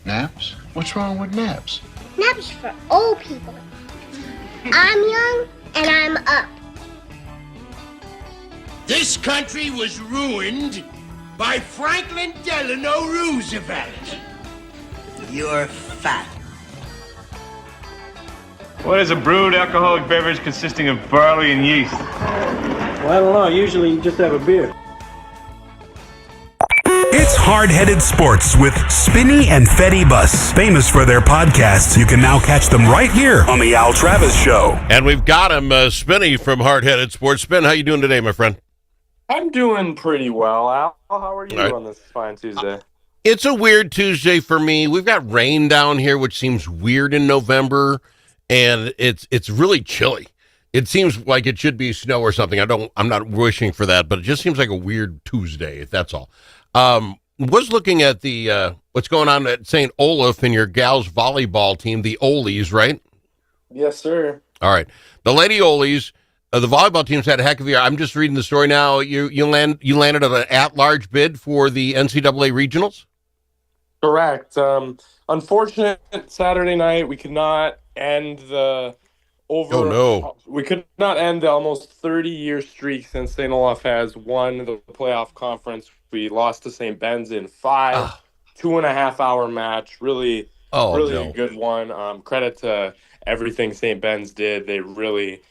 Naps? What's wrong with naps? Naps for old people. I'm young and I'm up. This country was ruined by Franklin Delano Roosevelt. You're fat. What is a brewed alcoholic beverage consisting of barley and yeast? Well, I don't know. Usually you just have a beer. It's Hard-Headed Sports with Spinny and Fetty Bus. Famous for their podcasts, you can now catch them right here on the Al Travis Show. And we've got him, Spinny from Hard-Headed Sports. Spin, how you doing today, my friend? I'm doing pretty well, Al. How are you right. on this fine Tuesday? It's a weird Tuesday for me. We've got rain down here, which seems weird in November, and it's really chilly. It seems like it should be snow or something. I'm not wishing for that, but it just seems like a weird Tuesday. That's all. Was looking at the what's going on at St. Olaf and your gals volleyball team, the Olies, right? Yes, sir. All right, the Lady Olies. The volleyball team's had a heck of a year. I'm just reading the story now. You landed at an at-large bid for the NCAA regionals. Correct. Unfortunate Saturday night, we could not end the We could not end the almost 30-year streak since St. Olaf has won the playoff conference. We lost to St. Ben's in 2.5-hour match. Really a good one. Credit to everything St. Ben's did. They really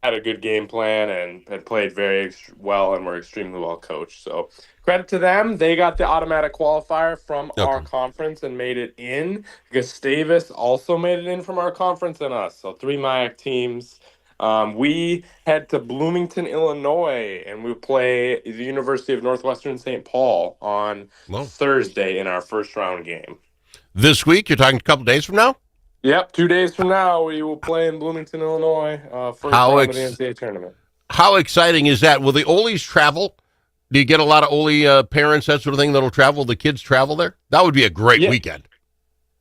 had a good game plan and had played very well and were extremely well coached. So credit to them. They got the automatic qualifier from our conference and made it in. Gustavus also made it in from our conference and us. So 3 MIAC teams. We head to Bloomington, Illinois, and we play the University of Northwestern St. Paul on Thursday in our first round game. This week? You're talking a couple days from now? Yep, 2 days from now, we will play in Bloomington, Illinois, first round of the NCAA tournament. How exciting is that? Will the Olies travel? Do you get a lot of Oli parents, that sort of thing, that'll travel? The kids travel there? That would be a great weekend.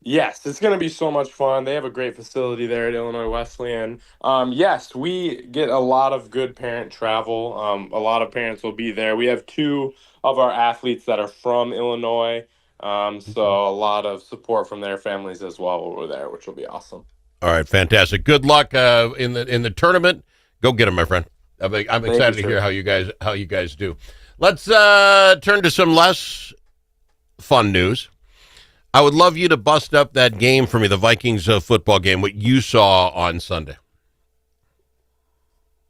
Yes, it's going to be so much fun. They have a great facility there at Illinois Wesleyan. Yes, we get a lot of good parent travel. A lot of parents will be there. We have 2 of our athletes that are from Illinois. So a lot of support from their families as well while we're there, which will be awesome. All right, fantastic. Good luck in the tournament. Go get them, my friend. I'm excited to hear how you guys do. Let's turn to some less fun news. I would love you to bust up that game for me, the Vikings football game, what you saw on Sunday.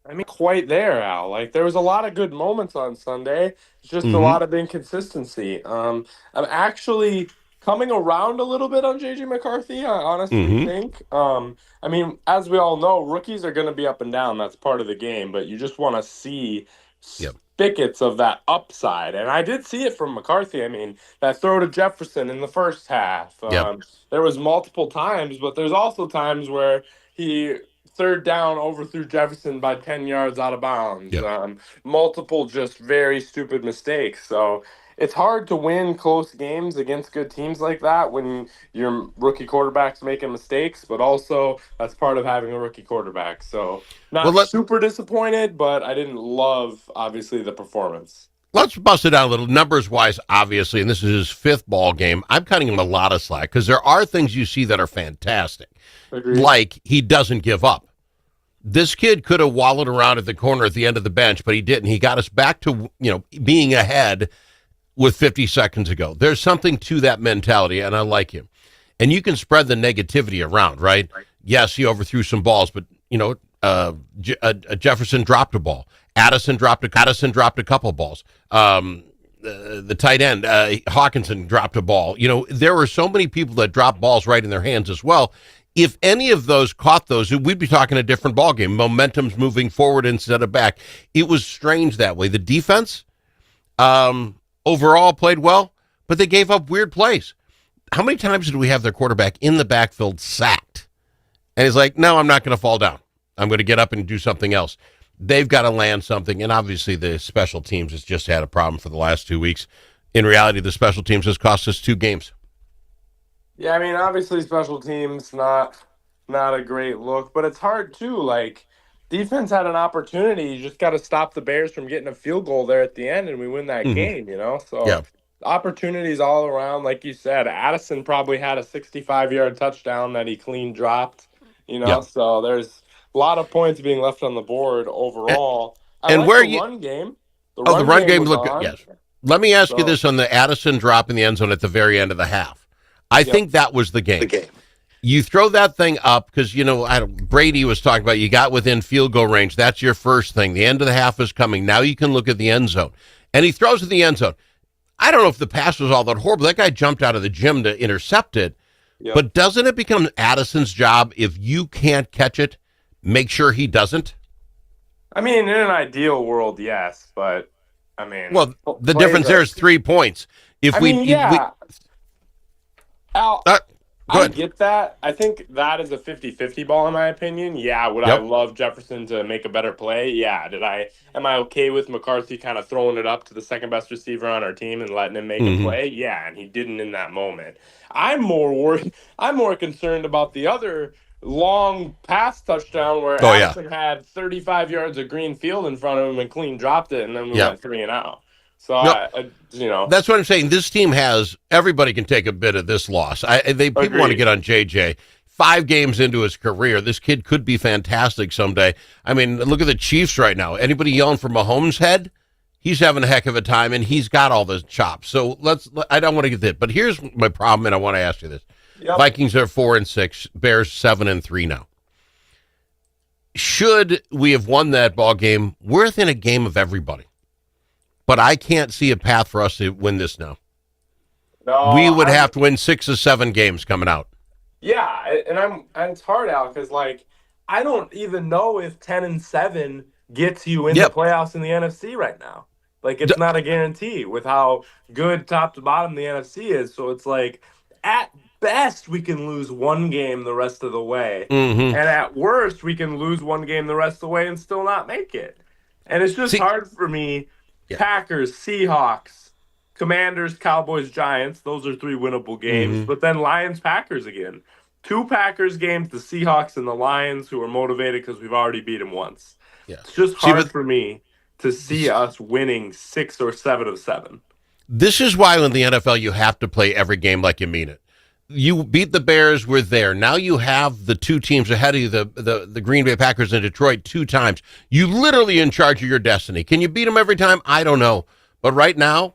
I mean, quite there, Al. Like, there was a lot of good moments on Sunday. It's just a lot of inconsistency. I'm actually coming around a little bit on J.J. McCarthy, I honestly think. I mean, as we all know, rookies are going to be up and down. That's part of the game. But you just want to see spigots of that upside. And I did see it from McCarthy. I mean, that throw to Jefferson in the first half. There was multiple times, but there's also times where he third down overthrew Jefferson by 10 yards out of bounds. Multiple just very stupid mistakes. So it's hard to win close games against good teams like that when your rookie quarterback's making mistakes, but also that's part of having a rookie quarterback. So not super disappointed, but I didn't love, obviously, the performance. Let's bust it out a little. Numbers-wise, obviously, and this is his 5th ball game. I'm cutting him a lot of slack because there are things you see that are fantastic. Agreed. Like he doesn't give up. This kid could have wallowed around at the corner at the end of the bench, but he didn't. He got us back to, being ahead with 50 seconds ago. There's something to that mentality, and I like him. And you can spread the negativity around, right? Yes, he overthrew some balls, but, Jefferson dropped a ball. Addison dropped a couple balls. The tight end, Hawkinson, dropped a ball. There were so many people that dropped balls right in their hands as well. If any of those caught those, we'd be talking a different ballgame. Momentum's moving forward instead of back. It was strange that way. The defense overall played well, but they gave up weird plays. How many times did we have their quarterback in the backfield sacked? And he's like, no, I'm not going to fall down. I'm going to get up and do something else. They've got to land something, and obviously the special teams has just had a problem for the last 2 weeks. In reality, the special teams has cost us 2 games. Yeah, I mean, obviously special teams, not a great look, but it's hard too. Like, defense had an opportunity. You just got to stop the Bears from getting a field goal there at the end, and we win that game, So opportunities all around. Like you said, Addison probably had a 65-yard touchdown that he clean dropped, Yep. so there's a lot of points being left on the board And, overall. I and like where the you? run game. The Oh, the run run game game was looked good. on. Yes. Let me ask you So, this on the Addison drop in the end zone at the very end of the half. I yep. think that was the game. You throw that thing up because, Brady was talking about you got within field goal range. That's your first thing. The end of the half is coming. Now you can look at the end zone. And he throws at the end zone. I don't know if the pass was all that horrible. That guy jumped out of the gym to intercept it. Yep. But doesn't it become Addison's job if you can't catch it, make sure he doesn't? I mean, in an ideal world, yes, but I mean, Well, the difference there is 3 points. Al, Go I ahead. get that. I think that is a 50-50 ball in my opinion. Yeah, would I Yep. love Jefferson to make a better play? Yeah. Am I okay with McCarthy kind of throwing it up to the second best receiver on our team and letting him make a play? Yeah, and he didn't in that moment. I'm more worried. I'm more concerned about the other long pass touchdown where Oh, yeah. Addison had 35 yards of green field in front of him and clean dropped it, and then we Yeah. went 3-and-out. So No. That's what I'm saying. This team everybody can take a bit of this loss. People want to Agreed. get on JJ. 5 games into his career, this kid could be fantastic someday. I mean, look at the Chiefs right now. Anybody yelling for Mahomes' head? He's having a heck of a time, and he's got all the chops. So I don't want to get that. But here's my problem, and I want to ask you this. Yep. Vikings are 4-6, Bears 7-3 now. Should we have won that ball game? We're within a game of everybody. But I can't see a path for us to win this now. No, We would have to win 6 or 7 games coming out. Yeah, and it's hard out because I don't even know if 10-7 gets you in the playoffs in the NFC right now. It's not a guarantee with how good top to bottom the NFC is. So it's at best we can lose one game the rest of the way, and at worst we can lose one game the rest of the way and still not make it. And it's just hard for me. Yeah. Packers, Seahawks, Commanders, Cowboys, Giants. Those are 3 winnable games. But then Lions, Packers again. 2 Packers games, the Seahawks and the Lions, who are motivated because we've already beat them once. Yeah. It's just hard for me to see us winning 6 or 7 of 7. This is why in the NFL you have to play every game like you mean it. You beat the Bears, we're there. Now you have the 2 teams ahead of you, the Green Bay Packers and Detroit 2 times. You literally in charge of your destiny. Can you beat them every time? I don't know. But right now,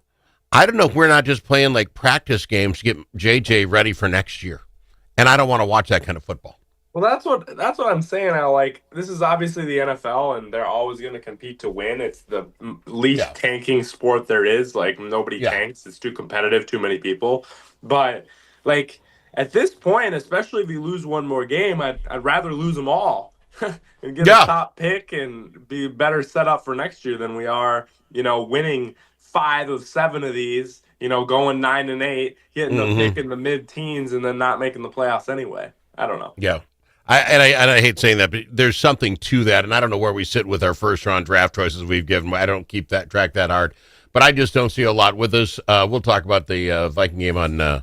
I don't know if we're not just playing like practice games to get JJ ready for next year. And I don't want to watch that kind of football. Well, that's what I'm saying. This is obviously the NFL, and they're always going to compete to win. It's the least tanking sport there is. Nobody tanks. It's too competitive. Too many people. But at this point, especially if we lose one more game, I'd rather lose them all and get a top pick and be better set up for next year than we are. Winning 5 of 7 of these. Going 9-8, getting a pick in the mid-teens, and then not making the playoffs anyway. I don't know. Yeah. I hate saying that, but there's something to that, and I don't know where we sit with our first-round draft choices we've given. I don't keep that track that hard, but I just don't see a lot with us. We'll talk about the Viking game on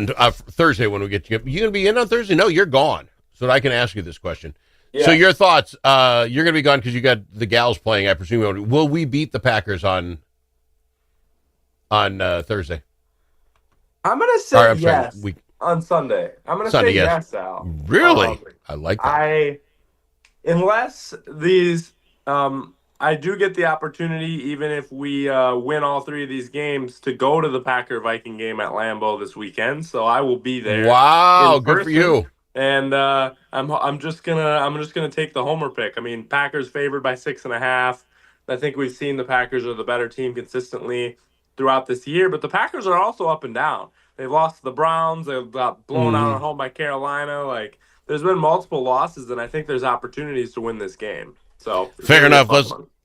Thursday when we get to you. You gonna be in on Thursday? No, you're gone. So I can ask you this question. Yeah. So your thoughts? You're gonna be gone because you got the gals playing. I presume. Will we beat the Packers on Thursday? I'm gonna say yes. On Sunday. I'm going to say yes, Al. Really? I like that. Unless these, I do get the opportunity, even if we win all 3 of these games, to go to the Packer-Viking game at Lambeau this weekend. So I will be there. Wow, good for you. And I'm just gonna take the homer pick. I mean, Packers favored by 6.5. I think we've seen the Packers are the better team consistently throughout this year, but the Packers are also up and down. They've lost to the Browns. They got blown out at home by Carolina. There's been multiple losses, and I think there's opportunities to win this game. So fair enough.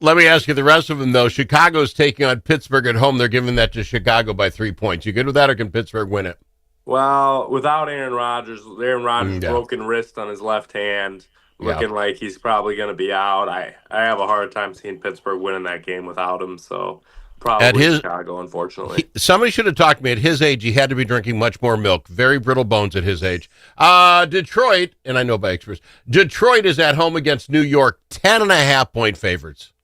Let me ask you the rest of them, though. Chicago's taking on Pittsburgh at home. They're giving that to Chicago by 3 points. You good with that, or can Pittsburgh win it? Well, without Aaron Rodgers, broken wrist on his left hand, looking like he's probably going to be out. I have a hard time seeing Pittsburgh winning that game without him, so probably Chicago, unfortunately. Somebody should have talked to me. At his age, he had to be drinking much more milk. Very brittle bones at his age. Detroit, and I know by experience, Detroit is at home against New York, 10.5-point favorites.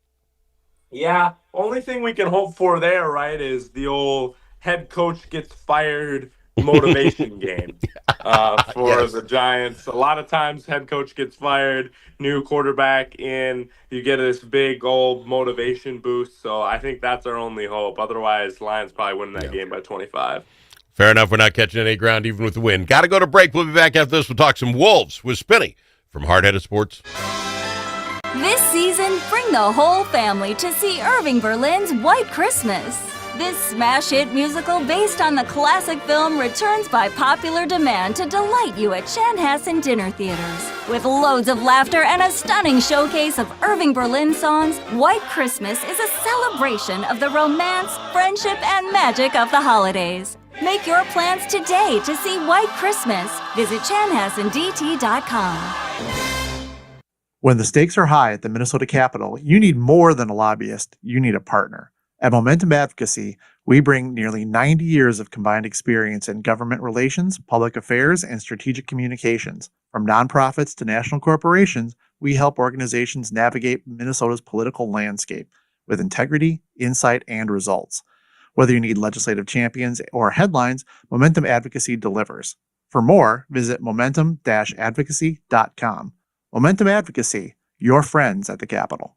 Yeah, only thing we can hope for there, right, is the old head coach gets fired motivation game for Yes. the Giants. A lot of times, head coach gets fired, new quarterback in, you get this big old motivation boost. So I think that's our only hope. Otherwise, Lions probably win that Yeah. game by 25. Fair enough. We're not catching any ground even with the win. Got to go to break. We'll be back after this. We'll talk some Wolves with Spinny from Hard Headed Sports. This season, bring the whole family to see Irving Berlin's White Christmas. This smash hit musical based on the classic film returns by popular demand to delight you at Chanhassen dinner theaters. With loads of laughter and a stunning showcase of Irving Berlin songs, White Christmas is a celebration of the romance, friendship, and magic of the holidays. Make your plans today to see White Christmas. Visit chanhassendt.com. When the stakes are high at the Minnesota Capitol, you need more than a lobbyist, you need a partner. At Momentum Advocacy, we bring nearly 90 years of combined experience in government relations, public affairs, and strategic communications. From nonprofits to national corporations, we help organizations navigate Minnesota's political landscape with integrity, insight, and results. Whether you need legislative champions or headlines, Momentum Advocacy delivers. For more, visit momentum-advocacy.com. Momentum Advocacy, your friends at the Capitol.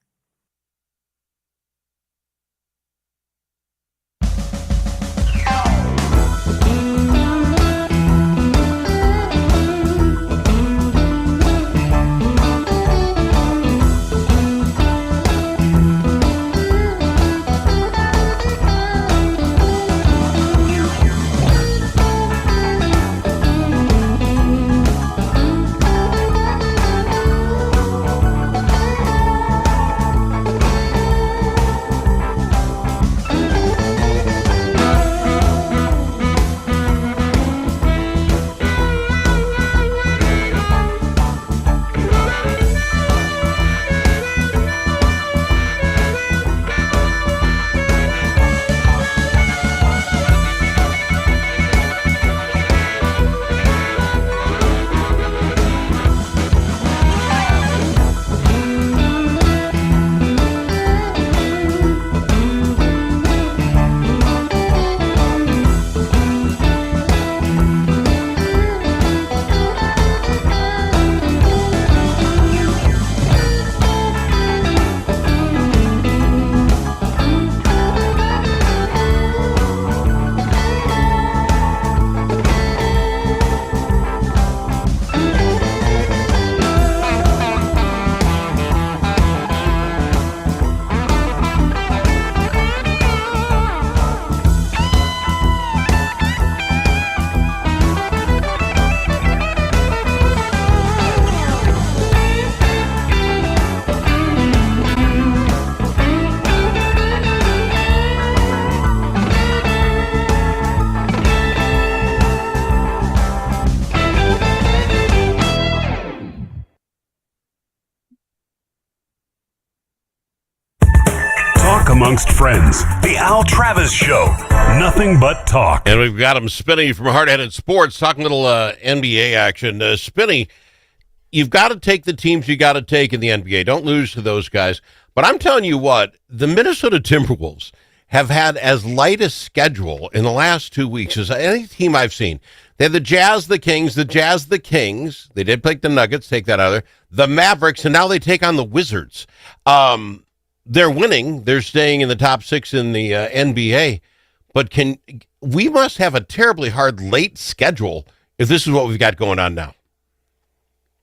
Talk amongst friends. The Al Travis Show. Nothing but talk. And we've got him, Spinny from Hard Headed Sports, talking a little NBA action. Spinny, you've got to take the teams you got to take in the NBA. Don't lose to those guys. But I'm telling you what, the Minnesota Timberwolves have had as light a schedule in the last 2 weeks as any team I've seen. They had the Jazz, the Kings, the Jazz, the Kings. They did pick the Nuggets, take that out of there. The Mavericks, and now they take on the Wizards. They're winning. They're staying in the top 6 in the NBA. But we must have a terribly hard late schedule if this is what we've got going on now.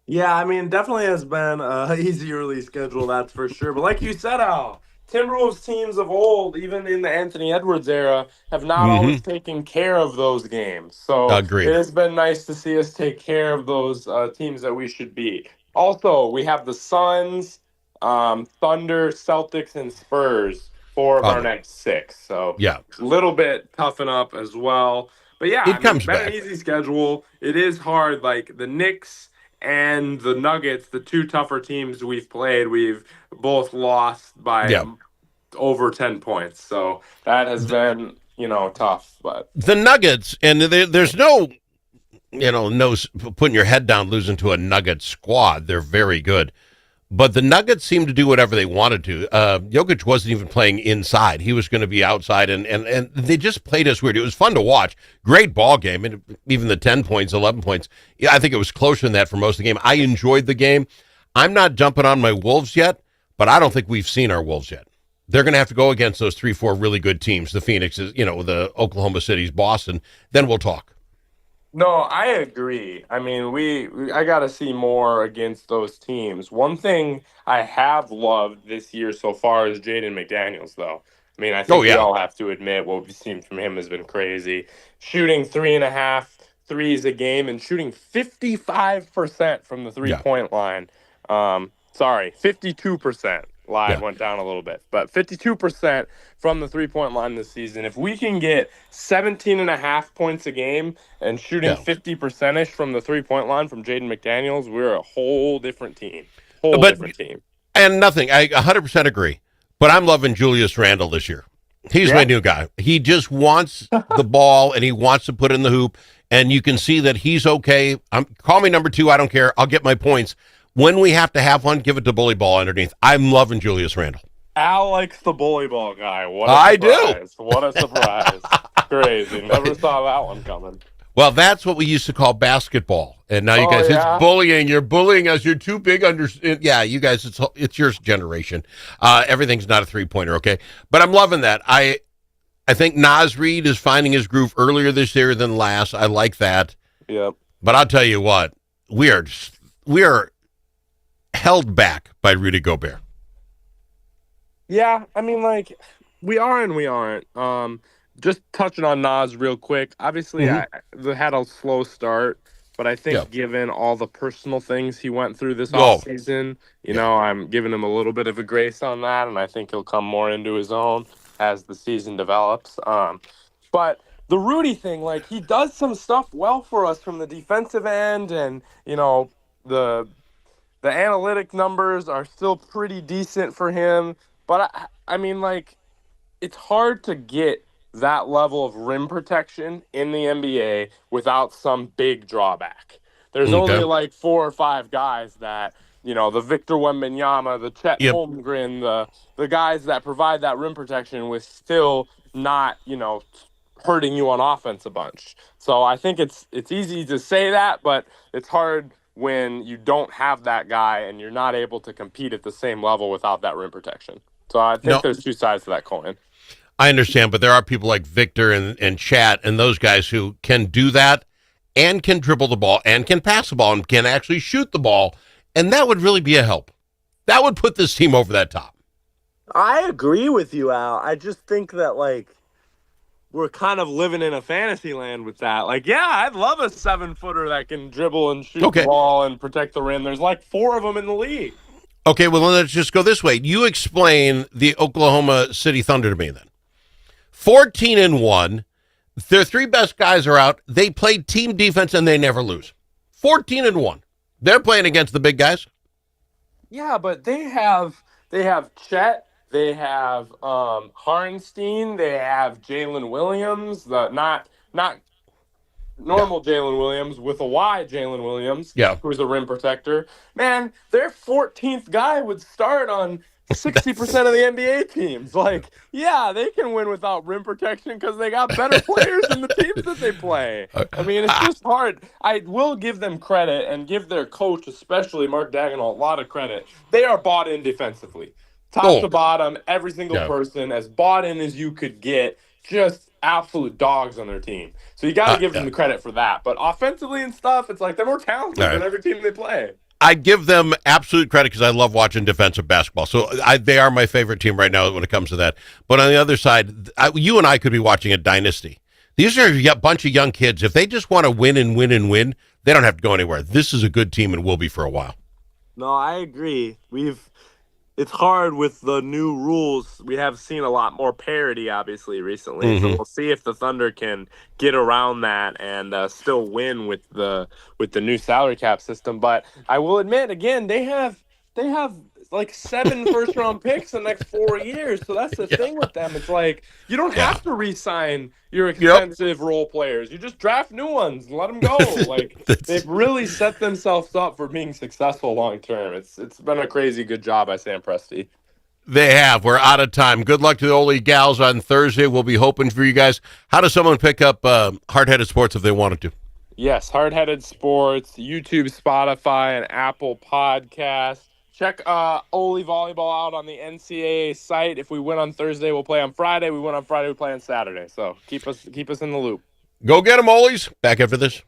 Yeah, I mean, definitely has been an easy early schedule, that's for sure. But like you said, Al, Timberwolves teams of old, even in the Anthony Edwards era, have not always taken care of those games. So Agreed. It has been nice to see us take care of those teams that we should beat. Also, we have the Suns, Thunder, Celtics, and Spurs, 4 of our next 6. So yeah, a little bit toughen up as well. But yeah, it comes back. An easy schedule. It is hard. Like the Knicks and the Nuggets, the 2 tougher teams we've played, we've both lost by over 10 points. So that has been, tough. But the Nuggets, and there's no putting your head down losing to a Nugget squad. They're very good. But the Nuggets seemed to do whatever they wanted to. Jokic wasn't even playing inside. He was going to be outside, and they just played us weird. It was fun to watch. Great ball game, and even the 10 points, 11 points. Yeah, I think it was closer than that for most of the game. I enjoyed the game. I'm not jumping on my Wolves yet, but I don't think we've seen our Wolves yet. They're going to have to go against those 3-4 really good teams, the Phoenixes, the Oklahoma Cities, Boston. Then we'll talk. No, I agree. I mean, I got to see more against those teams. One thing I have loved this year so far is Jaden McDaniels, though. I mean, I think we all have to admit what we've seen from him has been crazy. Shooting 3.5 threes a game and shooting 55% from the three-point line. Sorry, 52%. Went down a little bit, but 52% from the three-point line this season. If we can get 17.5 points a game and shooting 50% from the three-point line from Jaden McDaniels, we're a whole different team. Different team. And nothing, I 100% agree. But I'm loving Julius Randle this year. He's my new guy. He just wants the ball, and he wants to put in the hoop, and you can see that he's okay. Call me number 2, I don't care. I'll get my points. When we have to have one, give it to bully ball underneath. I'm loving Julius Randle. Al likes the bully ball guy. What a surprise. What a surprise. Crazy. Never saw that one coming. Well, that's what we used to call basketball. And now you guys, it's bullying. You're bullying us. You're too big under. Yeah, you guys, it's your generation. Everything's not a three-pointer, okay? But I'm loving that. I think Naz Reid is finding his groove earlier this year than last. I like that. Yep. But I'll tell you what, we are held back by Rudy Gobert. Yeah, I mean, we are and we aren't. Just touching on Nas real quick. Obviously, I had a slow start, but I think given all the personal things he went through this offseason, I'm giving him a little bit of a grace on that, and I think he'll come more into his own as the season develops. But the Rudy thing, he does some stuff well for us from the defensive end, and, the analytic numbers are still pretty decent for him. But, I mean, it's hard to get that level of rim protection in the NBA without some big drawback. There's only 4 or 5 guys that, the Victor Wembanyama, the Chet Holmgren, the guys that provide that rim protection with still not, hurting you on offense a bunch. So I think it's easy to say that, but it's hard when you don't have that guy and you're not able to compete at the same level without that rim protection. So I think there's 2 sides to that coin. I understand, but there are people like Victor and Chat and those guys who can do that and can dribble the ball and can pass the ball and can actually shoot the ball, and that would really be a help. That would put this team over that top. I agree with you, Al. I just think that, we're kind of living in a fantasy land with that. I'd love a 7-footer that can dribble and shoot the ball and protect the rim. There's 4 of them in the league. Okay, well, let's just go this way. You explain the Oklahoma City Thunder to me then. 14-1. Their 3 best guys are out. They play team defense and they never lose. 14-1. They're playing against the big guys. Yeah, but they have Chet, they have Harnstein, they have Jalen Williams, not normal Jalen Williams with a Y Jalen Williams, who's a rim protector. Man, their 14th guy would start on 60% of the NBA teams. They can win without rim protection because they got better players than the teams that they play. I mean, it's just hard. I will give them credit and give their coach, especially Mark Daigneault, a lot of credit. They are bought in defensively. Top to bottom, every single person as bought in as you could get. Just absolute dogs on their team. So you got to give them the credit for that. But offensively and stuff, it's they're more talented than every team they play. I give them absolute credit because I love watching defensive basketball. So they are my favorite team right now when it comes to that. But on the other side, you and I could be watching a dynasty. These are a bunch of young kids. If they just want to win and win and win, they don't have to go anywhere. This is a good team and will be for a while. No, I agree. It's hard with the new rules. We have seen a lot more parity, obviously, recently. So we'll see if the Thunder can get around that and still win with the new salary cap system. But I will admit, again, they have like 7 first-round picks the next 4 years. So that's the thing with them. It's like you don't have to re-sign your expensive role players. You just draft new ones and let them go. Like they've really set themselves up for being successful long term. It's been a crazy good job by Sam Presti. They have. We're out of time. Good luck to the Ole Gals on Thursday. We'll be hoping for you guys. How does someone pick up Hard-Headed Sports if they wanted to? Yes, Hard-Headed Sports, YouTube, Spotify, and Apple Podcasts. Check Ole Volleyball out on the NCAA site. If we win on Thursday, we'll play on Friday. We win on Friday, we play on Saturday. So keep us in the loop. Go get them, Ole's. Back after this.